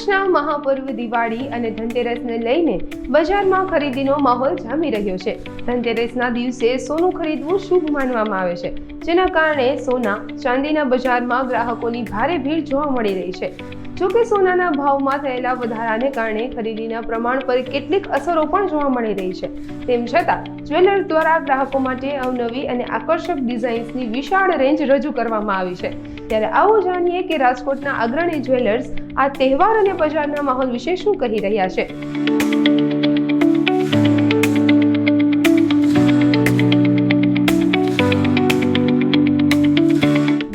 વર્ષના મહાપર્વ દિવાળી અને ધનતેરસને લઈને બજારમાં ખરીદીનો માહોલ જામી રહ્યો છે। ધનતેરસના દિવસે સોનું ખરીદવું શુભ માનવામાં આવે છે, જેના કારણે સોના ચાંદીના બજારમાં ગ્રાહકોની ભારે ભીડ જોવા મળી રહી છે। જોકે સોનાના ભાવમાં થયેલા વધારાને કારણે ખરીદીના પ્રમાણ પર કેટલીક અસરો પણ જોવા મળી રહી છે। તેમ છતાં જ્વેલર્સ દ્વારા ગ્રાહકો માટે અવનવી અને આકર્ષક ડિઝાઇન્સની વિશાળ રેન્જ રજૂ કરવામાં આવી છે। ત્યારે આવો જાણીએ કે રાજકોટના અગ્રણી જ્વેલર્સ આ તહેવાર અને બજારના માહોલ વિશે શું કહી રહ્યા છે।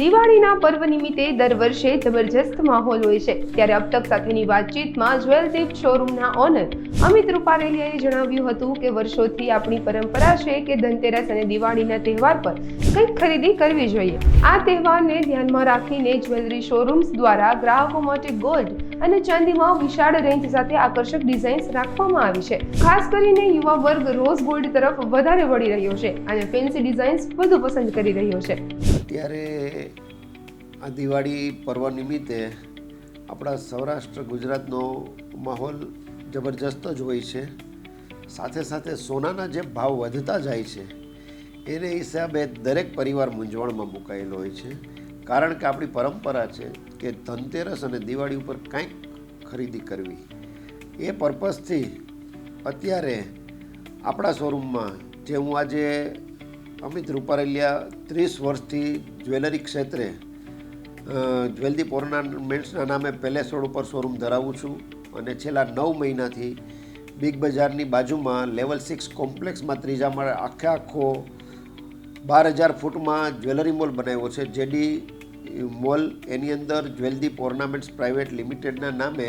દિવાળીના પર્વ નિમિત્તે દર વર્ષે જબરજસ્ત માહોલ હોય છે, ત્યારે અબ તક સાથેની વાતચીતમાં જ્વેલદીપ શોરૂમના ઓનર અમિત રૂપારેલિયાએ જણાવ્યું હતું કે વર્ષોથી આપણી પરંપરા છે કે ધનતેરસ અને દિવાળીના તહેવાર પર કંઈક ખરીદી કરવી જોઈએ। આ તહેવારને ધ્યાનમાં રાખીને જ્વેલરી શોરૂમ્સ દ્વારા ગ્રાહકો માટે ગોલ્ડ અને ચાંદીમાં વિશાળ રેન્જ સાથે આકર્ષક ડિઝાઇન્સ રાખવામાં આવી છે। ખાસ કરીને યુવા વર્ગ રોઝ ગોલ્ડ તરફ વધારે વળી રહ્યો છે અને ફેન્સી ડિઝાઇન્સ વધુ પસંદ કરી રહ્યો છે। અત્યારે આ દિવાળી પર્વ નિમિત્તે આપણા સૌરાષ્ટ્ર ગુજરાતનો માહોલ જબરજસ્ત જ હોય છે। સાથે સાથે સોનાના જે ભાવ વધતા જાય છે એને હિસાબે દરેક પરિવાર મૂંઝવણમાં મુકાયેલો હોય છે, કારણ કે આપણી પરંપરા છે કે ધનતેરસ અને દિવાળી ઉપર કંઈક ખરીદી કરવી। એ પર્પઝથી અત્યારે આપણા શોરૂમમાં જે હું આજે અમિત રૂપારેલિયા 30 વર્ષથી જ્વેલરી ક્ષેત્રે જ્વેલદીપ ઓર્નામેન્ટ્સના નામે પેલેસરોડ ઉપર શોરૂમ ધરાવું છું અને છેલ્લા 9 મહિનાથી બિગ બજારની બાજુમાં લેવલ 6 કોમ્પ્લેક્સમાં ત્રીજા માળે આખો 12,000 ફૂટમાં જ્વેલરી મોલ બનાવ્યો છે। જેડી મોલ એની અંદર જ્વેલદીપ ઓર્નામેન્ટ્સ પ્રાઇવેટ લિમિટેડના નામે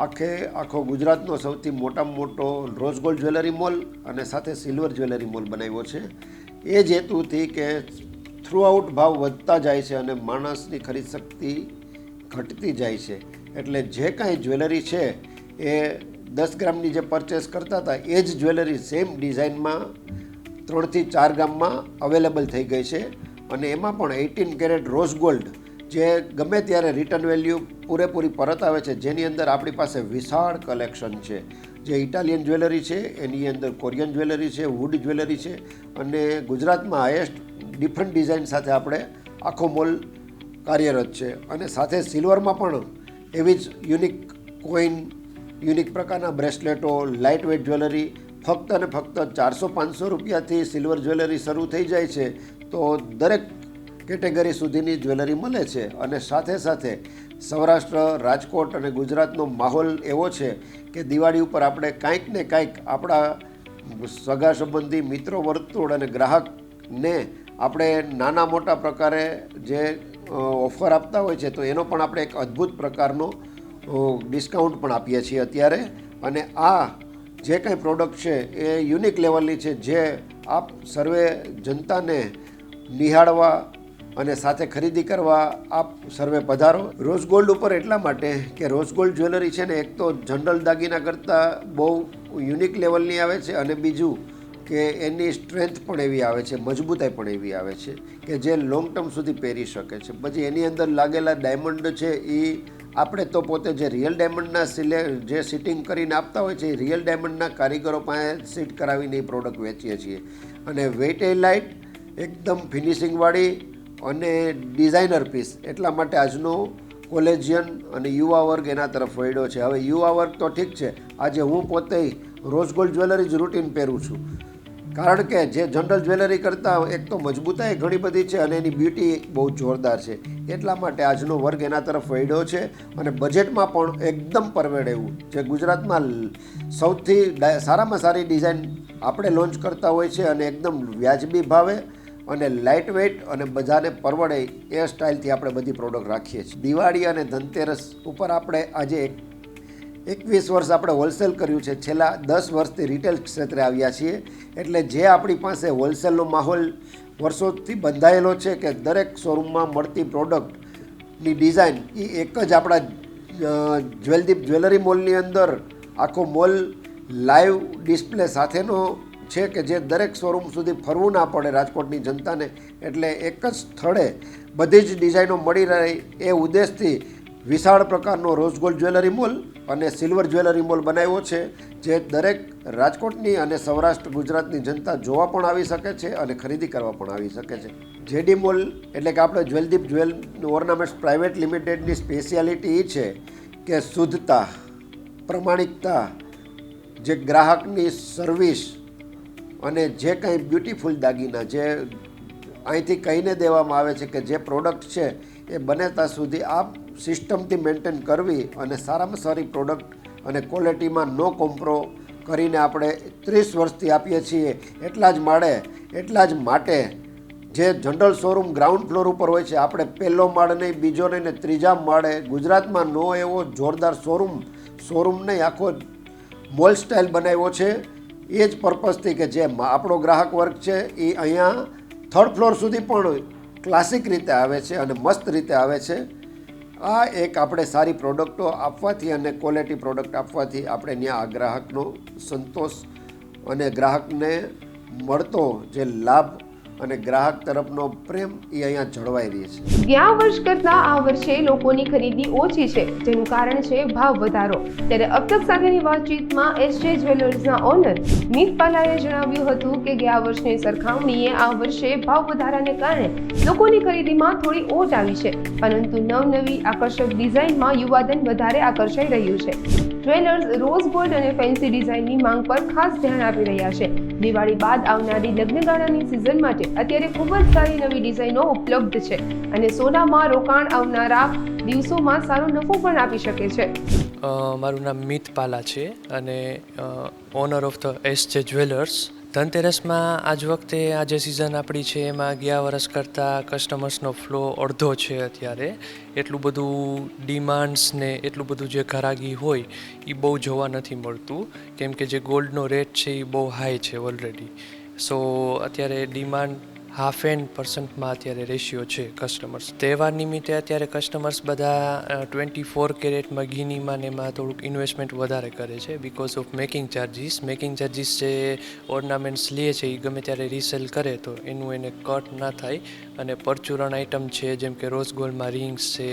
આખો ગુજરાતનો સૌથી મોટામાં મોટો રોઝ ગોલ્ડ જ્વેલરી મોલ અને સાથે સિલ્વર જ્વેલરી મોલ બનાવ્યો છે। એ જ હેતુથી કે થ્રુઆઉટ ભાવ વધતા જાય છે અને માણસની ખરીદ શક્તિ ઘટતી જાય છે, એટલે જે કાંઈ જ્વેલરી છે એ 10 ગ્રામની જે પરચેસ કરતા હતા એ જ જ્વેલરી સેમ ડિઝાઇનમાં 3 થી 4 ગ્રામમાં અવેલેબલ થઈ ગઈ છે। અને એમાં પણ 18 કેરેટ રોઝ ગોલ્ડ જે ગમે ત્યારે રિટર્ન વેલ્યુ પૂરેપૂરી પરત આવે છે, જેની અંદર આપણી પાસે વિશાળ કલેક્શન છે। જે ઇટાલિયન જ્વેલરી છે, એની અંદર કોરિયન જ્વેલરી છે, વુડ જ્વેલરી છે અને ગુજરાતમાં હાઈએસ્ટ ડિફરન્ટ ડિઝાઇન સાથે આપણે આખો મોલ કાર્યરત છે। અને સાથે સિલ્વરમાં પણ એવી જ યુનિક કોઈન, યુનિક પ્રકારના બ્રેસલેટો, લાઇટ વેઇટ જ્વેલરી ફક્ત અને ફક્ત 400-500 રૂપિયાથી સિલ્વર જ્વેલરી શરૂ થઈ જાય છે। તો દરેક કેટેગરી સુધીની જ્વેલરી મળે છે અને સાથે સાથે સૌરાષ્ટ્ર, રાજકોટ અને ગુજરાતનો માહોલ એવો છે કે દિવાળી ઉપર આપણે કાંઈક ને કાંઈક આપણા સગા સંબંધી, મિત્રો વર્તુળ અને ગ્રાહકને આપણે નાના મોટા પ્રકારે જે ઓફર આપતા હોય છે તો એનો પણ આપણે એક અદ્ભુત પ્રકારનો ડિસ્કાઉન્ટ પણ આપીએ છીએ અત્યારે। અને આ જે કંઈ પ્રોડક્ટ છે એ યુનિક લેવલની છે, જે આપ સર્વે જનતાને નિહાળવા અને સાથે ખરીદી કરવા આપ સર્વે પધારો। રોઝ ગોલ્ડ ઉપર એટલા માટે કે રોઝ ગોલ્ડ જ્વેલરી છે ને એક તો જનરલ દાગીના કરતાં બહુ યુનિક લેવલની આવે છે અને બીજું કે એની સ્ટ્રેન્થ પણ એવી આવે છે, મજબૂતાઈ પણ એવી આવે છે કે જે લોંગ ટર્મ સુધી પહેરી શકે છે। પછી એની અંદર લાગેલા ડાયમંડ છે એ આપણે તો પોતે જે રિયલ ડાયમંડના જે સિટિંગ કરીને આપતા હોય છે એ રિયલ ડાયમંડના કારીગરો પાસે સીટ કરાવીને એ પ્રોડક્ટ વેચીએ છીએ। અને વેઇટ એ લાઇટ, એકદમ ફિનિશિંગવાળી અને ડિઝાઇનર પીસ, એટલા માટે આજનો કોલેજિયન અને યુવા વર્ગ એના તરફ વળ્યો છે। હવે યુવા વર્ગ તો ઠીક છે, આજે હું પોતે રોઝ ગોલ્ડ જ્વેલરી જ રૂટીન પહેરું છું, કારણ કે જે જનરલ જ્વેલરી કરતાં એક તો મજબૂતાઈ ઘણી બધી છે અને એની બ્યુટી બહુ જોરદાર છે, એટલા માટે આજનો વર્ગ એના તરફ વળ્યો છે। અને બજેટમાં પણ એકદમ પરવડે એવું, જે ગુજરાતમાં સૌથી સારામાં સારી ડિઝાઇન આપણે લોન્ચ કરતા હોય છે અને એકદમ વ્યાજબી ભાવે અને લાઇટ વેઇટ અને બધાને પરવડે એ સ્ટાઇલથી આપણે બધી પ્રોડક્ટ રાખીએ છીએ। દિવાળી અને ધનતેરસ ઉપર આપણે આજે 21 વર્ષ આપણે હોલસેલ કર્યું છે, છેલ્લા 10 વર્ષથી રિટેલ ક્ષેત્રે આવ્યા છીએ, એટલે જે આપણી પાસે હોલસેલનો માહોલ વર્ષોથી બંધાયેલો છે કે દરેક શોરૂમમાં મળતી પ્રોડક્ટની ડિઝાઇન એ એક જ આપણા જ્વેલદીપ જ્વેલરી મોલની અંદર આખો મોલ લાઈવ ડિસ્પ્લે સાથેનો છે કે જે દરેક શોરૂમ સુધી ફરવું ના પડે રાજકોટની જનતાને, એટલે એક જ સ્થળે બધી જ ડિઝાઇનો મળી રહે એ ઉદ્દેશથી વિશાળ પ્રકારનો રોઝ ગોલ્ડ જ્વેલરી મોલ અને સિલ્વર જ્વેલરી મોલ બનાવ્યો છે, જે દરેક રાજકોટની અને સૌરાષ્ટ્ર ગુજરાતની જનતા જોવા પણ આવી શકે છે અને ખરીદી કરવા પણ આવી શકે છે. જેડી મોલ એટલે કે આપણે જ્વેલદીપ જ્વેલ ઓર્નામેન્ટ્સ પ્રાઇવેટ લિમિટેડની સ્પેશિયાલિટી એ છે કે શુદ્ધતા, પ્રમાણિકતા, જે ગ્રાહકની સર્વિસ અને જે કંઈ બ્યુટીફુલ દાગીના જે અહીંથી કહીને દેવામાં આવે છે કે જે પ્રોડક્ટ છે એ બને ત્યાં સુધી આ સિસ્ટમથી મેન્ટેન કરવી અને સારામાં સારી પ્રોડક્ટ અને ક્વોલિટીમાં નો કોમ્પ્રો કરીને આપણે 30 વર્ષથી આપીએ છીએ. એટલા જ માટે જે જનરલ શોરૂમ ગ્રાઉન્ડ ફ્લોર ઉપર હોય છે, આપણે પહેલો માળ નહીં, બીજો નહીં ને ત્રીજા માળે ગુજરાતમાં નો એવો જોરદાર શોરૂમ નહીં, આખો મોલ સ્ટાઇલ બનાવ્યો છે. એ જ પર્પઝથી કે જે આપણો ગ્રાહક વર્ગ છે એ અહીંયા 3rd ફ્લોર સુધી પણ ક્લાસિક રીતે આવે છે અને મસ્ત રીતે આવે છે. આ એક આપણે સારી પ્રોડક્ટો આપવાથી અને ક્વોલિટી પ્રોડક્ટ આપવાથી આપણે ત્યાં આ ગ્રાહકનો સંતોષ અને ગ્રાહકને મળતો જે લાભ અને ગ્રાહક તરફનો પ્રેમ એ અહીંયા જળવાઈ રહે છે. ગયા વર્ષ કરતાં આ વર્ષે લોકોની ખરીદી ઓછી છે, જેનું કારણ છે ભાવ વધારો. ત્યારે અબતક સાથેની વાતચીતમાં એસજે જ્વેલર્સના ઓનર મીત પાલાએ જણાવ્યું હતું કે ગયા વર્ષની સરખામણીએ આ વર્ષે ભાવ વધારાને કારણે લોકોની ખરીદીમાં થોડી ઓટ આવી છે, પરંતુ નવનવી આકર્ષક ડિઝાઇનમાં યુવાધન વધારે આકર્ષાઈ રહ્યું છે. જ્વેલર્સ રોઝ ગોલ્ડ અને ફેન્સી ડિઝાઇનની માંગ પર ખાસ ધ્યાન આપી રહ્યા છે. દિવાળી બાદ આવનારી લગ્નગાળાની સિઝન માટે અત્યારે ખૂબ જ સારી નવી ડિઝાઇનો ઉપલબ્ધ છે અને સોનામાં રોકાણ આવનારા દિવસોમાં સારો નફો પણ આપી શકે છે. મારું નામ મીત પાલા છે અને owner of the SJ jewellers. ધનતેરસમાં આજ વખતે આ જે સિઝન આપણી છે એમાં ગયા વર્ષ કરતાં કસ્ટમર્સનો ફ્લો અડધો છે. અત્યારે એટલું બધું ડિમાન્ડ્સ ને એટલું બધું જે ઘરાગી હોય એ બહુ જોવા નથી મળતું, કેમ કે જે ગોલ્ડનો રેટ છે એ બહુ હાઈ છે ઓલરેડી. સો અત્યારે ડિમાન્ડ 0.5% અત્યારે રેશિયો છે કસ્ટમર્સ. તહેવાર નિમિત્તે અત્યારે કસ્ટમર્સ બધા 24 કેરેટમાં ગીનીમાં ને એમાં થોડુંક ઇન્વેસ્ટમેન્ટ વધારે કરે છે બિકોઝ ઓફ મેકિંગ ચાર્જિસ જે ઓર્નામેન્ટ્સ લે છે એ ગમે ત્યારે રીસેલ કરે તો એનું એને કટ ના થાય. અને પરચુરણ આઇટમ છે જેમ કે રોઝ ગોલ્ડમાં રિંગ્સ છે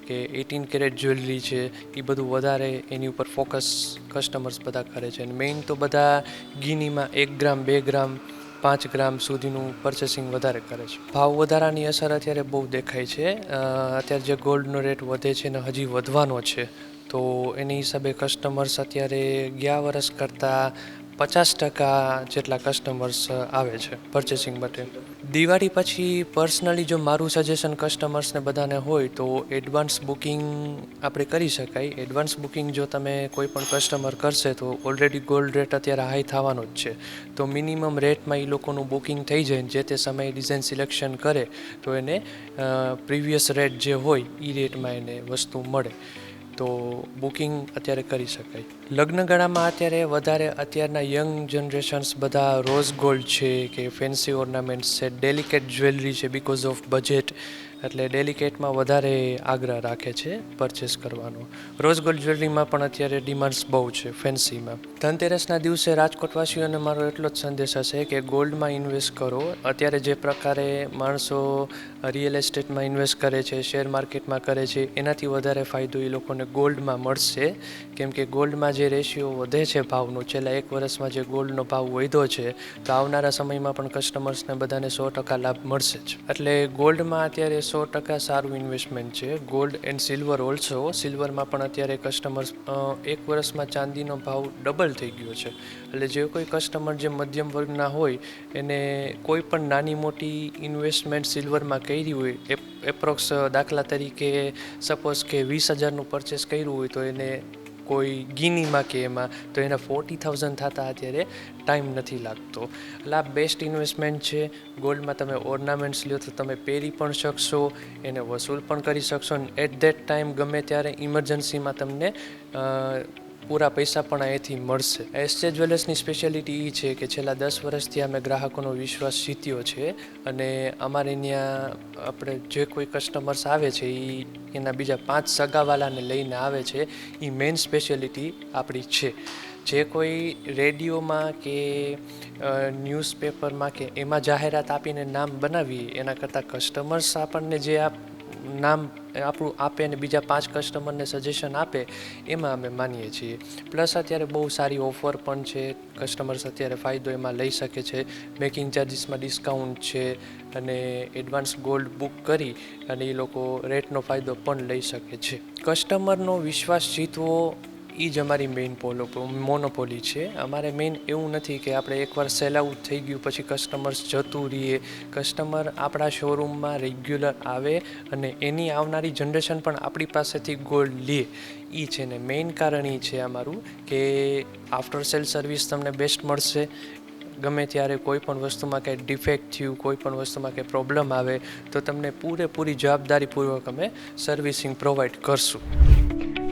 કે 18 કેરેટ જ્વેલરી છે એ બધું વધારે એની ઉપર ફોકસ કસ્ટમર્સ બધા કરે છે. અને મેઇન તો બધા ગીનીમાં 1 ગ્રામ 2 ગ્રામ 5 ગ્રામ સુધીનું પરચેસિંગ વધારે કરે છે. ભાવ વધારાની અસર અત્યારે બહુ દેખાય છે. અત્યારે જે ગોલ્ડનો રેટ વધે છે ને હજી વધવાનો છે, તો એની હિસાબે કસ્ટમર્સ અત્યારે ગયા વર્ષ કરતાં 50% જેટલા કસ્ટમર્સ આવે છે પરચેસિંગ માટે. દિવાળી પછી પર્સનલી જો મારું સજેશન કસ્ટમર્સને બધાને હોય તો એડવાન્સ બુકિંગ આપણે કરી શકાય. એડવાન્સ બુકિંગ જો તમે કોઈ પણ કસ્ટમર કરશે તો ઓલરેડી ગોલ્ડ રેટ અત્યારે હાઈ થવાનો જ છે, તો મિનિમમ રેટમાં એ લોકોનું બુકિંગ થઈ જાય ને જે તે સમયે ડિઝાઇન સિલેક્શન કરે તો એને પ્રીવિયસ રેટ જે હોય એ રેટમાં એને વસ્તુ મળે. તો બુકિંગ અત્યારે કરી શકાય. લગ્નગાળામાં અત્યારે વધારે અત્યારના યંગ જનરેશન્સ બધા રોઝ ગોલ્ડ છે કે ફેન્સી ઓર્નામેન્ટ્સ છે, ડેલિકેટ જ્વેલરી છે બિકોઝ ઓફ બજેટ, એટલે ડેલિકેટમાં વધારે આગ્રહ રાખે છે પરચેસ કરવાનો. રોઝ ગોલ્ડ જ્વેલરીમાં પણ અત્યારે ડિમાન્ડ્સ બહુ છે ફેન્સીમાં. ધનતેરસના દિવસે રાજકોટવાસીઓને મારો એટલો જ સંદેશ હશે કે ગોલ્ડમાં ઇન્વેસ્ટ કરો. અત્યારે જે પ્રકારે માણસો રિયલ એસ્ટેટમાં ઇન્વેસ્ટ કરે છે, શેર માર્કેટમાં કરે છે, એનાથી વધારે ફાયદો એ લોકોને ગોલ્ડમાં મળશે, કેમ કે ગોલ્ડમાં જે રેશિયો વધે છે ભાવનો, છેલ્લા 1 વર્ષમાં જે ગોલ્ડનો ભાવ વધ્યો છે તો આવનારા સમયમાં પણ કસ્ટમર્સને બધાને 100% લાભ મળશે જ. એટલે ગોલ્ડમાં અત્યારે 100% સારું ઇન્વેસ્ટમેન્ટ છે. Gold and silver also. સિલ્વરમાં પણ અત્યારે કસ્ટમર્સ 1 વર્ષમાં ચાંદીનો ભાવ ડબલ થઈ ગયો છે. એટલે જે કોઈ કસ્ટમર જે મધ્યમ વર્ગના હોય એને કોઈ પણ નાની મોટી ઇન્વેસ્ટમેન્ટ સિલ્વરમાં કરી હોય, એપ્રોક્સ દાખલા તરીકે સપોઝ કે 20,000નું પરચેસ કર્યું હોય તો એને કોઈ ગીનીમાં કે એમાં તો એના 40,000 થતાં અત્યારે ટાઈમ નથી લાગતો. એટલે આ બેસ્ટ ઇન્વેસ્ટમેન્ટ છે. ગોલ્ડમાં તમે ઓર્નામેન્ટ્સ લ્યો તો તમે પહેરી પણ શકશો, એને વસૂલ પણ કરી શકશો અને એટ ધેટ ટાઈમ ગમે ત્યારે ઇમરજન્સીમાં તમને પૂરા પૈસા પણ અહીંથી મળશે. એસજે જ્વેલર્સની સ્પેશિયાલિટી એ છે કે છેલ્લા 10 વર્ષથી અમે ગ્રાહકોનો વિશ્વાસ જીત્યો છે અને અમારે ત્યાં આપણે જે કોઈ કસ્ટમર્સ આવે છે એ એના બીજા 5 સગાવાલાને લઈને આવે છે. એ મેઇન સ્પેશિયાલિટી આપણી છે. જે કોઈ રેડિયોમાં કે ન્યૂઝપેપરમાં કે એમાં જાહેરાત આપીને નામ બનાવીએ એના કરતાં કસ્ટમર્સ આપણને જે નામ આપણું આપે અને બીજા 5 કસ્ટમરને સજેશન આપે એમાં અમે માનીએ છીએ. પ્લસ અત્યારે બહુ સારી ઓફર પણ છે, કસ્ટમર્સ અત્યારે ફાયદો એમાં લઈ શકે છે. મેકિંગ ચાર્જિસમાં ડિસ્કાઉન્ટ છે અને એડવાન્સ ગોલ્ડ બુક કરી અને એ લોકો રેટનો ફાયદો પણ લઈ શકે છે. કસ્ટમરનો વિશ્વાસ જીતવો એ જ અમારી મેઇન મોનોપોલી છે. અમારે મેઇન એવું નથી કે આપણે એકવાર સેલ આઉટ થઈ ગયું પછી કસ્ટમર્સ જતું રહીએ. કસ્ટમર આપણા શોરૂમમાં રેગ્યુલર આવે અને એની આવનારી જનરેશન પણ આપણી પાસેથી ગોલ્ડ લે. એ છે ને મેઇન કારણ એ છે અમારું કે આફ્ટર સેલ સર્વિસ તમને બેસ્ટ મળશે. ગમે ત્યારે કોઈ પણ વસ્તુમાં કંઈ ડિફેક્ટ થયું, કોઈ પણ વસ્તુમાં કંઈ પ્રોબ્લેમ આવે તો તમને પૂરેપૂરી જવાબદારીપૂર્વક અમે સર્વિસિંગ પ્રોવાઈડ કરશું.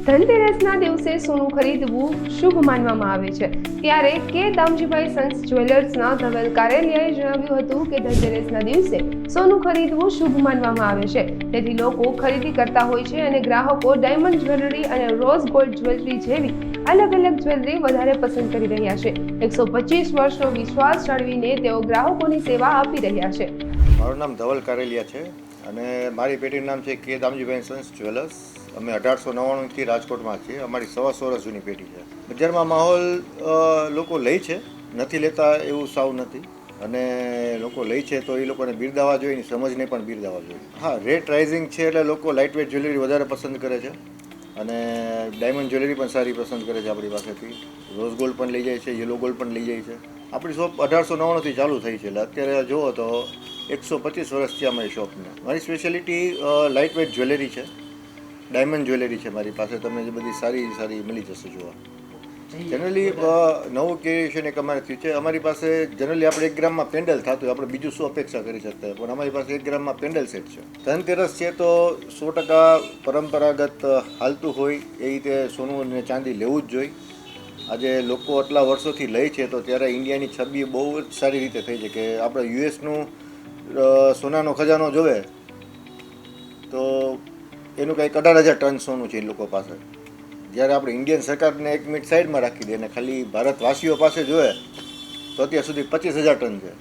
ધનતેરસના દિવસે સોનું ખરીદવું શુભ માનવામાં આવે છે. ત્યારે કે દામજીભાઈ સન્સ જ્વેલર્સના ધવલ કારેલિયાએ જણાવ્યું હતું કે ધનતેરસના દિવસે સોનું ખરીદવું શુભ માનવામાં આવે છે. તેથી લોકો ખરીદી કરતા હોય છે અને ગ્રાહકો ડાયમંડ જ્વેલરી અને રોઝ ગોલ્ડ જ્વેલરી જેવી અલગ અલગ જ્વેલરી વધારે પસંદ કરી રહ્યા છે. 125 વર્ષનો વિશ્વાસ જાળવીને તેઓ ગ્રાહકોની સેવા આપી રહ્યા છે. મારું નામ ધવલ કારેલિયા છે અને મારી પેઢીનું નામ છે કે દામજીભાઈ સન્સ જ્વેલર્સ. અમે 1899થી રાજકોટમાં છીએ. અમારી 125 વર્ષ જૂની પેઢી છે. બજારમાં માહોલ લોકો લે છે, નથી લેતા એવું સાવ નથી, અને લોકો લે છે તો એ લોકોને બિરદાવવા જોઈએ, એની સમજને પણ બિરદાવવા જોઈએ. હા, રેટ રાઇઝિંગ છે એટલે લોકો લાઇટ વેઇટ જ્વેલરી વધારે પસંદ કરે છે અને ડાયમંડ જ્વેલરી પણ સારી પસંદ કરે છે આપણી પાસેથી. રોઝ ગોલ્ડ પણ લઈ જાય છે, યલો ગોલ્ડ પણ લઈ જાય છે. આપણી શોપ 1899થી ચાલુ થઈ છે એટલે અત્યારે જુઓ તો 125 વર્ષ છે અમારી શોપને. મારી સ્પેશિયાલિટી લાઇટ વેઇટ જ્વેલરી છે, ડાયમંડ જ્વેલરી છે મારી પાસે. તમને જે બધી સારી સારી મળી જશે જોવા. જનરલી નવું ક્રિએશન એક અમારે થયું છે. અમારી પાસે જનરલી આપણે 1 ગ્રામમાં પેન્ડલ થતું હોય, આપણે બીજું શું અપેક્ષા કરી શકતા હોય, પણ અમારી પાસે 1 ગ્રામમાં પેન્ડલ સેટ છે. ધનતેરસ છે તો 100% પરંપરાગત હાલતું હોય એ રીતે સોનું અને ચાંદી લેવું જ જોઈએ. આજે લોકો આટલા વર્ષોથી લે છે તો ત્યારે ઇન્ડિયાની છબી બહુ જ સારી રીતે થઈ છે કે આપણે યુએસનું સોનાનો ખજાનો જોવે તો એનું કંઈક 18,000 ટન સોનું છે એ લોકો પાસે. જ્યારે આપણે ઇન્ડિયન સરકારને 1 મિનિટ સાઈડમાં રાખી દે અને ખાલી ભારતવાસીઓ પાસે જોઈએ તો અત્યાર સુધી 25,000 ટન છે.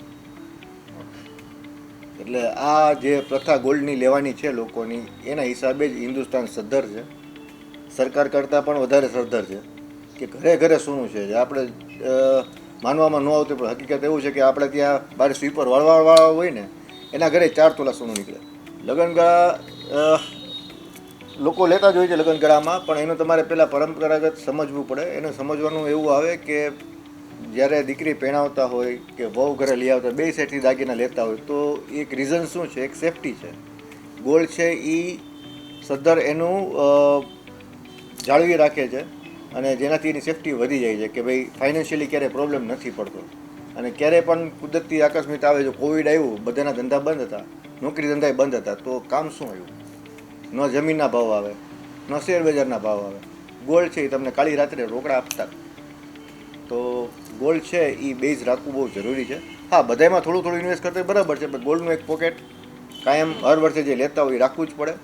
એટલે આ જે પ્રથા ગોલ્ડની લેવાની છે લોકોની, એના હિસાબે જ હિન્દુસ્તાન સદ્ધર છે. સરકાર કરતાં પણ વધારે સદ્ધર છે કે ઘરે ઘરે સોનું છે. જે આપણે માનવામાં ન આવતું પણ હકીકત એવું છે કે આપણે ત્યાં બારે સ્વીપર વળવાળવાળા હોય ને એના ઘરે 4 તોલા સોનું નીકળે. લગ્નગાળા લોકો લેતા જ હોય છે લગ્નગાળામાં, પણ એનું તમારે પહેલાં પરંપરાગત સમજવું પડે. એને સમજવાનું એવું આવે કે જ્યારે દીકરી પહેણાવતા હોય કે વહુ ઘરે લઈ આવતા, બે સાઈડથી દાગીના લેતા હોય તો એક રીઝન શું છે? એક સેફટી છે. ગોલ્ડ છે એ સદ્ધર એનું જાળવી રાખે છે અને જેનાથી એની સેફટી વધી જાય છે કે ભાઈ ફાઇનાન્શિયલી ક્યારેય પ્રોબ્લેમ નથી પડતો. અને ક્યારેય પણ કુદરતી આકસ્મિક આવે, જો કોવિડ આવ્યું, બધાના ધંધા બંધ હતા, નોકરી ધંધા બંધ હતા, તો કામ શું આવ્યું? ન જમીનના ભાવ આવે, ન શેર બજારના ભાવ આવે. ગોલ્ડ છે એ તમને કાળી રાત્રે રોકડા આપતા. તો ગોલ્ડ છે એ બેઝ રાખવું બહુ જરૂરી છે. હા, બધામાં થોડું થોડું ઇન્વેસ્ટ કરતા બરાબર છે, પણ ગોલ્ડનું એક પોકેટ કાયમ હર વર્ષે જે લેતા હોય એ રાખવું જ પડે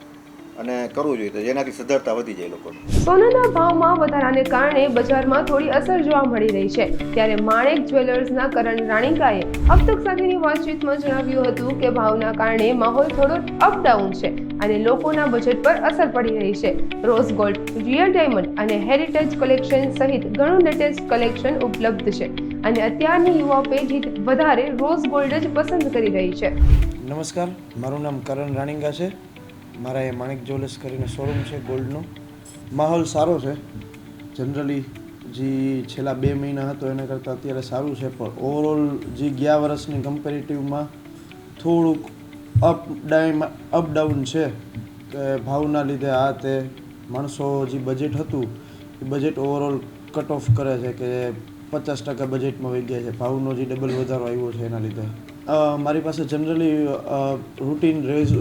અને કરવું જોઈએ, તો જેનાથી સદ્ધરતા વધી જાય લોકોની. સોનાના ભાવમાં વધારાને કારણે બજારમાં થોડી અસર જોવા મળી રહી છે. ત્યારે માણેક જ્વેલર્સના કરણ રાણીકાએ અબતક સાથેની વાતચીતમાં જણાવ્યું હતું કે ભાવના કારણે માહોલ થોડો અપડાઉન છે અને લોકોના બજેટ પર અસર પડી રહી છે. રોઝ ગોલ્ડ, રિયલ ડાયમંડ અને હેરિટેજ કલેક્શન સહિત ઘણું લેટેસ્ટ કલેક્શન ઉપલબ્ધ છે અને અત્યારની યુવા પેઢી વધારે રોઝ ગોલ્ડ જ પસંદ કરી રહી છે. નમસ્કાર, મારું નામ કરણ રાણીંગા છે. મારા એ માણેક જ્વેલર્સ કરીને શોરૂમ છે ગોલ્ડનો. માહોલ સારો છે. જનરલી જે છેલ્લા 2 મહિના હતો એના કરતાં અત્યારે સારું છે, પણ ઓવરઓલ જે ગયા વર્ષની કમ્પેરેટિવમાં થોડુંક અપડાઉન છે કે ભાવના લીધે આ તે માણસો જે બજેટ હતું એ બજેટ ઓવરઓલ કટ ઓફ કરે છે કે 50% બજેટમાં વહી ગયા છે. ભાવનો જે ડબલ વધારો આવ્યો છે એના લીધે મારી પાસે જનરલી રૂટીન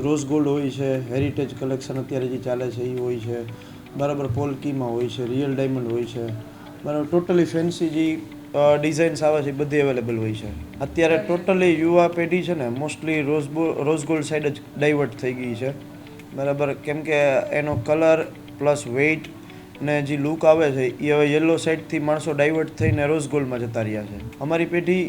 રોઝ ગોલ્ડ હોય છે, હેરિટેજ કલેક્શન અત્યારે જે ચાલે છે એ હોય છે, બરાબર પોલકીમાં હોય છે, રિયલ ડાયમંડ હોય છે, બરાબર ટોટલી ફેન્સી જે ડિઝાઇન્સ આવે છે એ બધી અવેલેબલ હોય છે. અત્યારે ટોટલી યુવા પેઢી છે ને મોસ્ટલી રોઝ ગોલ્ડ સાઈડ જ ડાયવર્ટ થઈ ગઈ છે, બરાબર. કેમ કે એનો કલર પ્લસ વેઇટ ને જે લુક આવે છે એ હવે યલો સાઇડથી માણસો ડાયવર્ટ થઈને રોઝ ગોલ્ડમાં જતા રહ્યા છે. અમારી પેઢી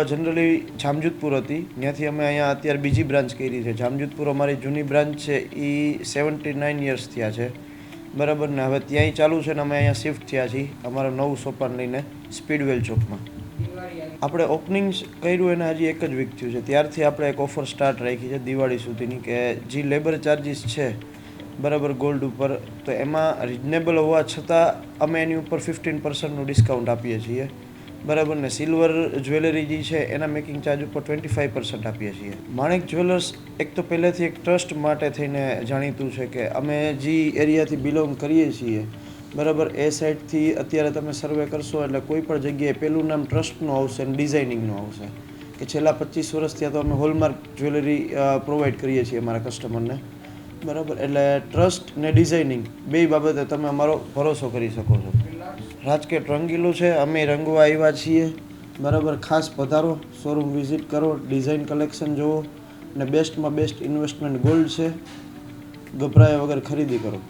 જનરલી જામજોધપુર હતી, ત્યાંથી અમે અહીંયા અત્યારે બીજી બ્રાન્ચ કરી છે. જામજોધપુર અમારી જૂની બ્રાન્ચ છે એ 79 યર્સ થયા છે, બરાબર ને. હવે ત્યાંય ચાલુ છે ને અમે અહીંયા શિફ્ટ થયા છીએ અમારા નવું સોપાન લઈને સ્પીડવેલ ચોકમાં. આપણે ઓપનિંગ કર્યું એને હજી એક જ વીક થયું છે, ત્યારથી આપણે એક ઓફર સ્ટાર્ટ રાખી છે દિવાળી સુધીની, કે જે લેબર ચાર્જીસ છે બરાબર ગોલ્ડ ઉપર, તો એમાં રિઝનેબલ હોવા છતાં અમે એની ઉપર 15% ડિસ્કાઉન્ટ આપીએ છીએ, બરાબર ને. સિલ્વર જ્વેલરી જે છે એના મેકિંગ ચાર્જ ઉપર 25% આપીએ છીએ. માણેક જ્વેલર્સ એક તો પહેલેથી એક ટ્રસ્ટ માટે થઈને જાણીતું છે કે અમે જે એરિયાથી બિલોંગ કરીએ છીએ, બરાબર, એ સાઈડથી અત્યારે તમે સર્વે કરશો એટલે કોઈ પણ જગ્યાએ પહેલું નામ ટ્રસ્ટનું આવશે અને ડિઝાઇનિંગનું આવશે. કે છેલ્લા 25 વર્ષથી તો અમે હોલમાર્ક જ્વેલરી પ્રોવાઈડ કરીએ છીએ અમારા કસ્ટમરને, બરાબર. એટલે ટ્રસ્ટ ને ડિઝાઇનિંગ બે બાબતે તમે અમારો ભરોસો કરી શકો છો. રાજકોટ રંગીલું છે, અમે રંગવા આવ્યા છીએ, બરાબર. ખાસ પધારો, શોરૂમ વિઝિટ કરો, ડિઝાઇન કલેક્શન જુઓ, ને બેસ્ટમાં બેસ્ટ ઇન્વેસ્ટમેન્ટ ગોલ્ડ છે, ગભરાયા વગર ખરીદી કરો.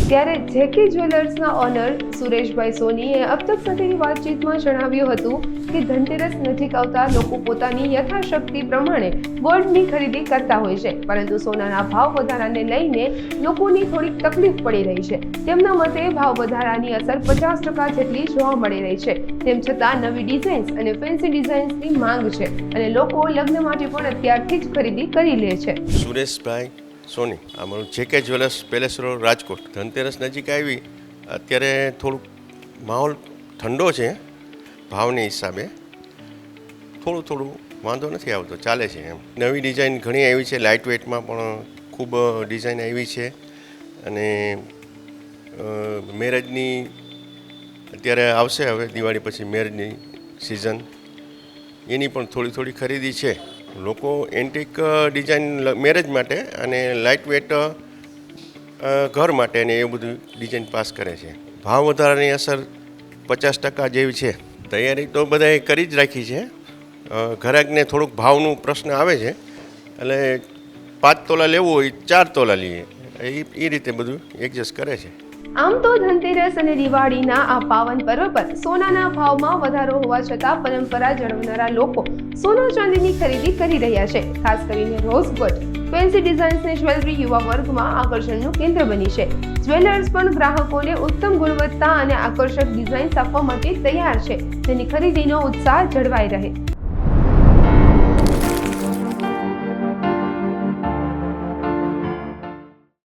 ત્યારે જેકે જ્વેલર્સના ઓનર સુરેશભાઈ સોનીએ અબ તક સાથેની વાતચીતમાં જણાવ્યું હતું કે ધનતેરસ નજીક આવતા લોકો પોતાની યથાશક્તિ પ્રમાણે ગોલ્ડની ખરીદી કરતા હોય છે, પરંતુ સોનાના ભાવ વધારાને લઈને લોકોની થોડીક તકલીફ પડી રહી છે. તેમના મતે ભાવ વધારાની અસર 50% જેટલી જોવા મળી રહી છે. તેમ છતાં નવી ડિઝાઇન્સ અને ફેન્સી ડિઝાઇન્સની માંગ છે અને લોકો લગ્ન માટે પણ અત્યારથી જ ખરીદી કરી લે છે. સુરેશભાઈ સોની, અમારું JK jewellers palace road Rajkot. Dhanteras નજીક આવી, અત્યારે થોડુંક માહોલ ઠંડો છે, ભાવની હિસાબે થોડું વાંધો નથી આવતો, ચાલે છે એમ. નવી ડિઝાઇન ઘણી આવી છે, લાઇટ વેઇટમાં પણ ખૂબ ડિઝાઇન આવી છે. અને મેરેજની અત્યારે આવશે, હવે દિવાળી પછી મેરેજની સિઝન, એની પણ થોડી ખરીદી છે. લોકો એન્ટિક ડિઝાઇન મેરેજ માટે અને લાઇટ વેટ ઘર માટે ને એ બધું ડિઝાઇન પાસ કરે છે. ભાવ વધારાની અસર 50% જેવી છે. તૈયારી તો બધાએ કરી જ રાખી છે. ઘરાકને થોડુંક ભાવનું પ્રશ્ન આવે છે, એટલે 5 તોલા લેવું હોય 4 તોલા લઈએ, એ રીતે બધું એડજસ્ટ કરે છે. આમ તો ધનતેરસ અને દિવાળીના આ પાવન પર્વ પર સોનાના ભાવમાં વધારો હોવા છતાં પરંપરા જળવનારા લોકો સોના ચાંદીની ખરીદી કરી રહ્યા છે. ખાસ કરીને રોઝ ગોલ્ડ, ફેન્સી ડિઝાઇન્સની જ્વેલરી યુવા વર્ગમાં આકર્ષણનું કેન્દ્ર બની છે. જ્વેલર્સ પણ ગ્રાહકોને ઉત્તમ ગુણવત્તા અને આકર્ષક ડિઝાઇન્સ આપવા માટે તૈયાર છે, જેની ખરીદીનો ઉત્સાહ જળવાઈ રહે.